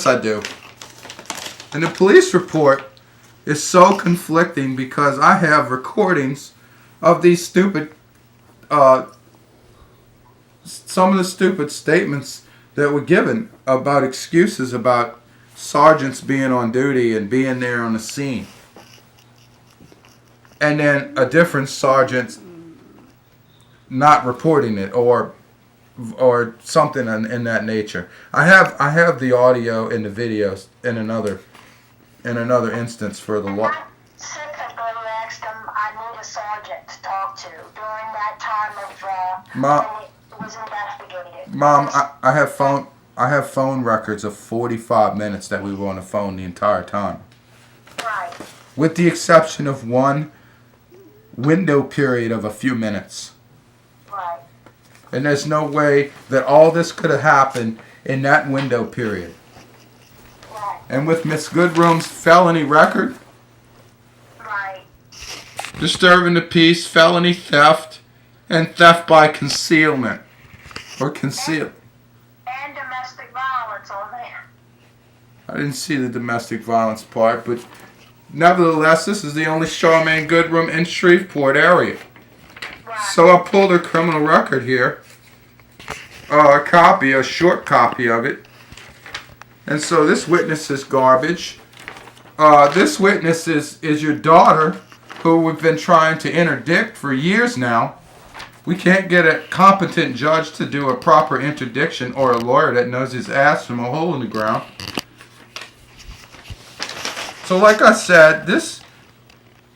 Yes, I do. And the police report is so conflicting because I have recordings of these stupid, some of the stupid statements that were given about excuses about sergeants being on duty and being there on the scene. And then a different sergeant not reporting it or something in that nature. I have the audio and the videos in another instance for the law. Specifically asked him, I need a sergeant to talk to during that time of Mom, when it was investigated. Mom, I have phone records of 45 minutes that we were on the phone the entire time. Right. With the exception of one window period of a few minutes. Right. And there's no way that all this could have happened in that window period. Right. And with Miss Goodroom's felony record, Right. disturbing the peace, felony theft, and theft by concealment. Or conceal. And domestic violence on there. I didn't see the domestic violence part, but nevertheless, this is the only Charmaine Goodroom in Shreveport area. Right. So I pulled her criminal record here. A short copy of it. And so this witness is garbage. This witness is your daughter, who we've been trying to interdict for years now. We can't get a competent judge to do a proper interdiction or a lawyer that knows his ass from a hole in the ground. So like I said, this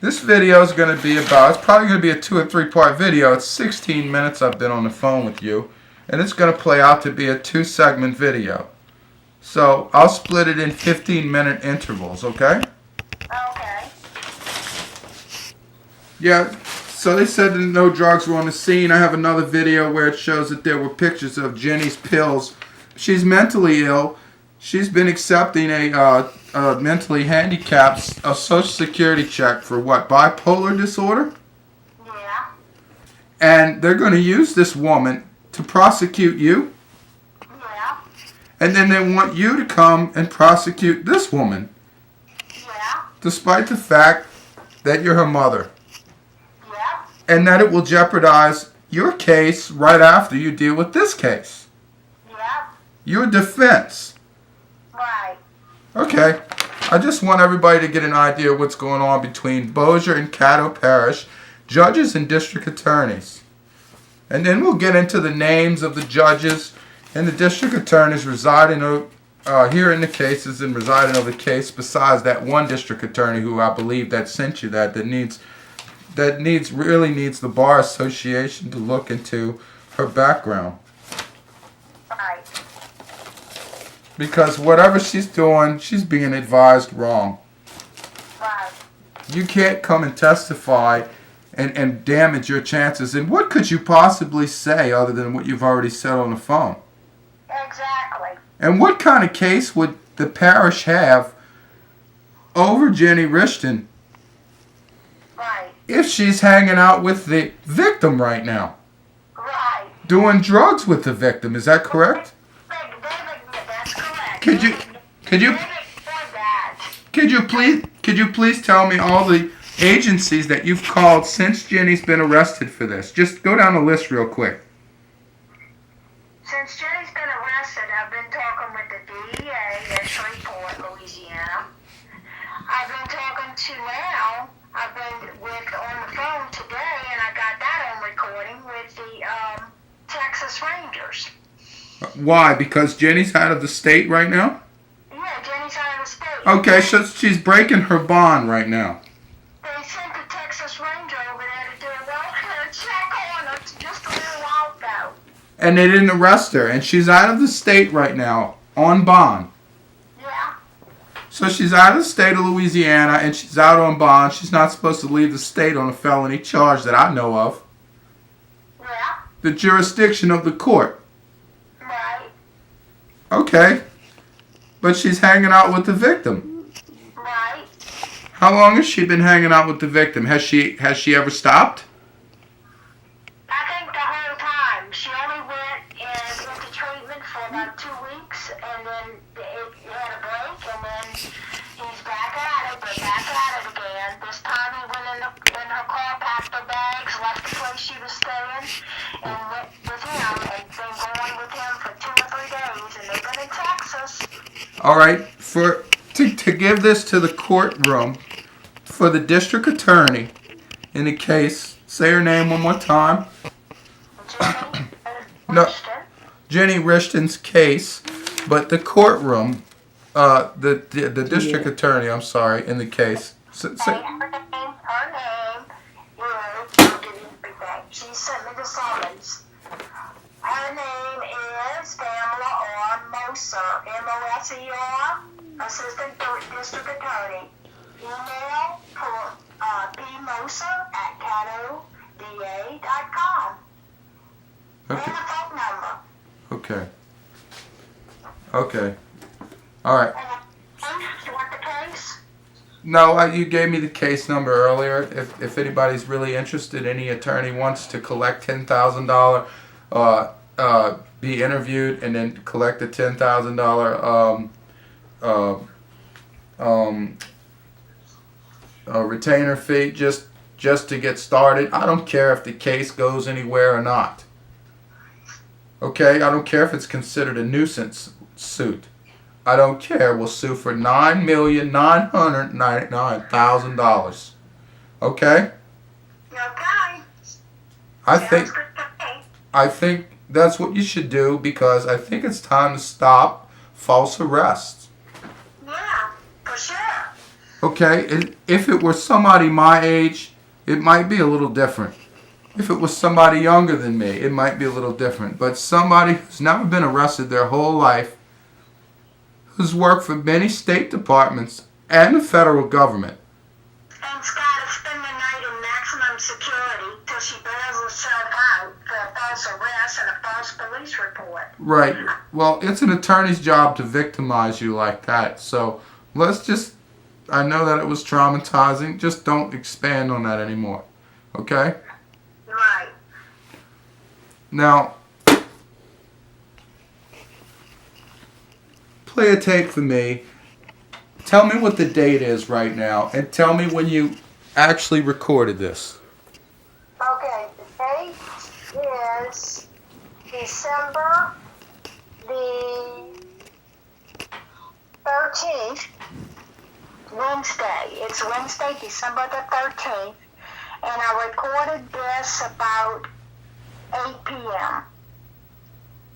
video is going to be it's probably going to be a 2 or 3 part video. It's 16 minutes I've been on the phone with you. And it's going to play out to be a 2-segment video. So I'll split it in 15-minute intervals, okay? Okay. Yeah, so they said that no drugs were on the scene. I have another video where it shows that there were pictures of Jenny's pills. She's mentally ill. She's been accepting a mentally handicapped Social Security check for what, bipolar disorder? Yeah. And they're going to use this woman to prosecute you. Yeah. And then they want you to come and prosecute this woman. Yeah. Despite the fact that you're her mother. Yeah. And that it will jeopardize your case right after you deal with this case. Yeah. Your defense. Right. Okay. I just want everybody to get an idea of what's going on between Bossier and Caddo Parish, judges and district attorneys. And then we'll get into the names of the judges and the district attorneys residing here in the cases and residing over the case, besides that one district attorney who I believe that sent you that really needs the Bar Association to look into her background. Right. Because whatever she's doing, she's being advised wrong. Right. You can't come and testify and damage your chances. And what could you possibly say other than what you've already said on the phone? Exactly. And what kind of case would the parish have over Jenny Rishton Right. if she's hanging out with the victim right now? Right. Doing drugs with the victim, is that correct? That's correct. Could you please tell me all the agencies that you've called since Jenny's been arrested for this? Just go down the list real quick. Since Jenny's been arrested, I've been talking with the DEA in Shreveport, Louisiana. I've been talking to now, I've been on the phone today, and I got that on recording with the Texas Rangers. Why? Because Jenny's out of the state right now? Yeah, Jenny's out of the state. Okay, so she's breaking her bond right now. They sent the Texas Ranger over there to do a welfare check on her just a little while ago. And they didn't arrest her, and she's out of the state right now on bond. Yeah. So she's out of the state of Louisiana, and she's out on bond. She's not supposed to leave the state on a felony charge that I know of. Yeah. The jurisdiction of the court. Right. Okay. But she's hanging out with the victim. Right. How long has she been hanging out with the victim? Has she ever stopped? I think the whole time. She only went into treatment for about 2 weeks, and then he had a break, and then he's back at it, but back at it again. This time he went in her car, packed her bags, left the place she was staying, and went with him, and been going with him for 2 or 3 days, and they've been in Texas. All right, to give this to the courtroom for the district attorney in the case. Say her name one more time. No, Jenny Rishton's case, but the courtroom, the district attorney. I'm sorry, in the case. Her name is, I'll give you everything. She sent me the summons. Her name is Pamela R. Moser, M-O-S-E-R, Assistant District Attorney. Email pmoser@cadova.com. Okay. And a phone number. Okay. Okay. All right. You want the case? No, you gave me the case number earlier. If anybody's really interested, any attorney wants to collect $10,000, be interviewed and then collect a $10,000 retainer fee just to get started. I don't care if the case goes anywhere or not. Okay, I don't care if it's considered a nuisance suit. I don't care. We'll sue for $9,999,000. Okay? Okay. I think that's what you should do because I think it's time to stop false arrests. Yeah, for sure. Okay, and if it were somebody my age, it might be a little different. If it was somebody younger than me, it might be a little different. But somebody who's never been arrested their whole life, who's worked for many state departments and the federal government. And's got to spend the night in maximum security till she bails herself out for a false arrest and a false police report. Right. Well, it's an attorney's job to victimize you like that. So let's just, I know that it was traumatizing. Just don't expand on that anymore. Okay? Right. Now, play a tape for me. Tell me what the date is right now, and tell me when you actually recorded this. Okay, the date is December the 13th, Wednesday. It's Wednesday, December the 13th, and I recorded this about 8 p.m.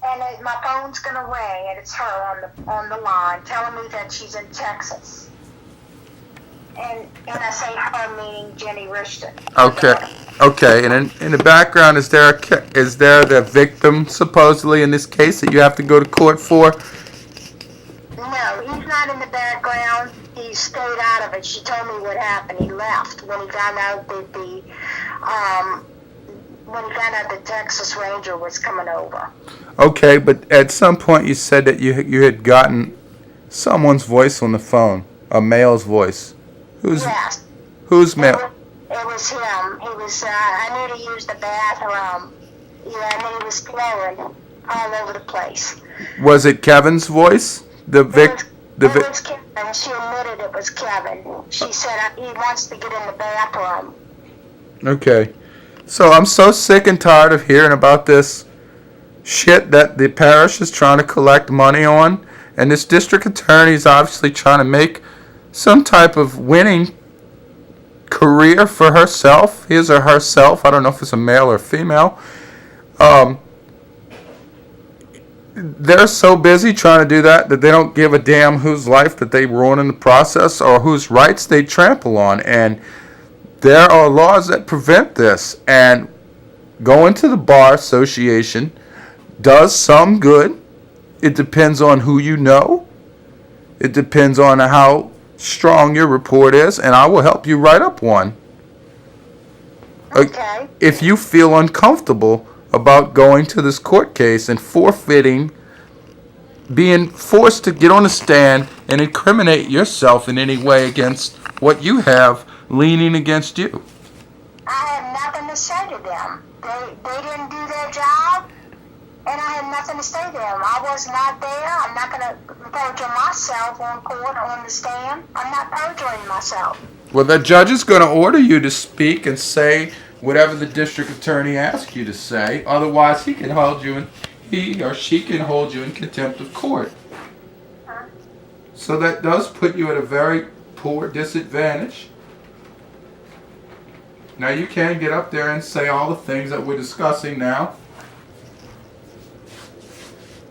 And my phone's gonna ring, and it's her on the line, telling me that she's in Texas. And I say her meaning Jenny Rishton. Okay. And in the background, is there the victim supposedly in this case that you have to go to court for? No, he's not in the background. He stayed out of it. She told me what happened. He left when he found out that the Texas Ranger was coming over. Okay, but at some point you said that you had gotten someone's voice on the phone, a male's voice. Yes. Who's male? It was him. He was. I knew to use the bathroom. Yeah, and he was blowing all over the place. Was it Kevin's voice? It was Kevin. She admitted it was Kevin. She said he wants to get in the bathroom. Okay. So I'm so sick and tired of hearing about this shit that the parish is trying to collect money on, and this district attorney is obviously trying to make some type of winning career for herself, his or herself. I don't know if it's a male or female. They're so busy trying to do that they don't give a damn whose life that they ruin in the process or whose rights they trample on. And there are laws that prevent this. And going to the bar association does some good. It depends on who you know. It depends on how strong your report is, and I will help you write up one. Okay. If you feel uncomfortable about going to this court case and forfeiting, being forced to get on a stand and incriminate yourself in any way against what you have leaning against you. I have nothing to say to them. They didn't do their job, and I had nothing to say to him. I was not there. I'm not going to perjure myself on court on the stand. I'm not perjuring myself. Well, the judge is going to order you to speak and say whatever the district attorney asks you to say. Otherwise, he or she can hold you in contempt of court. So that does put you at a very poor disadvantage. Now you can get up there and say all the things that we're discussing now.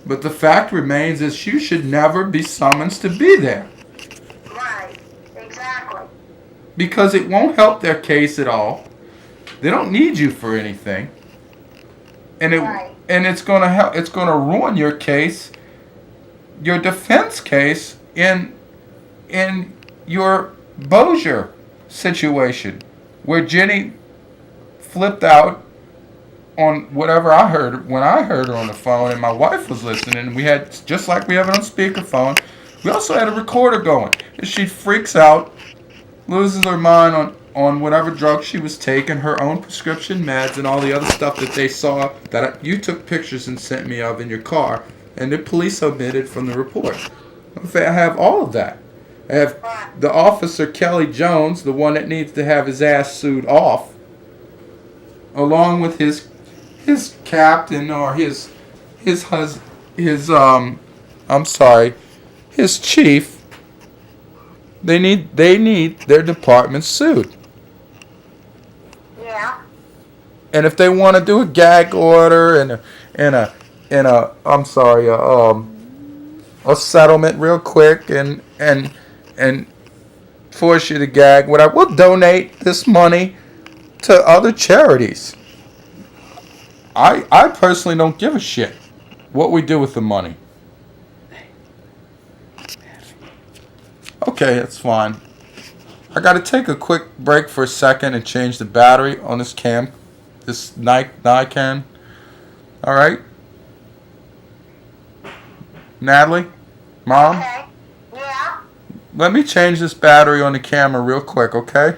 But the fact remains is you should never be summoned to be there. Right, exactly. Because it won't help their case at all. They don't need you for anything. And it's going to help. It's going to ruin your case, your defense case in your Bossier situation, where Jenny flipped out on whatever I heard when I heard her on the phone, and my wife was listening. And we had, just like we have it on speakerphone, we also had a recorder going. And she freaks out, loses her mind on whatever drug she was taking, her own prescription meds, and all the other stuff that they saw that you took pictures and sent me of in your car, and the police omitted from the report. I have all of that. I have the officer Kelly Jones, the one that needs to have his ass sued off, along with his captain or his chief. They need their department sued. Yeah. And if they want to do a gag order and a settlement real quick and force you to gag, whatever, we'll donate this money to other charities. I personally don't give a shit what we do with the money. Okay, that's fine. I gotta take a quick break for a second and change the battery on this Nikon. Alright? Natalie? Mom? Okay. Yeah. Let me change this battery on the camera real quick, okay?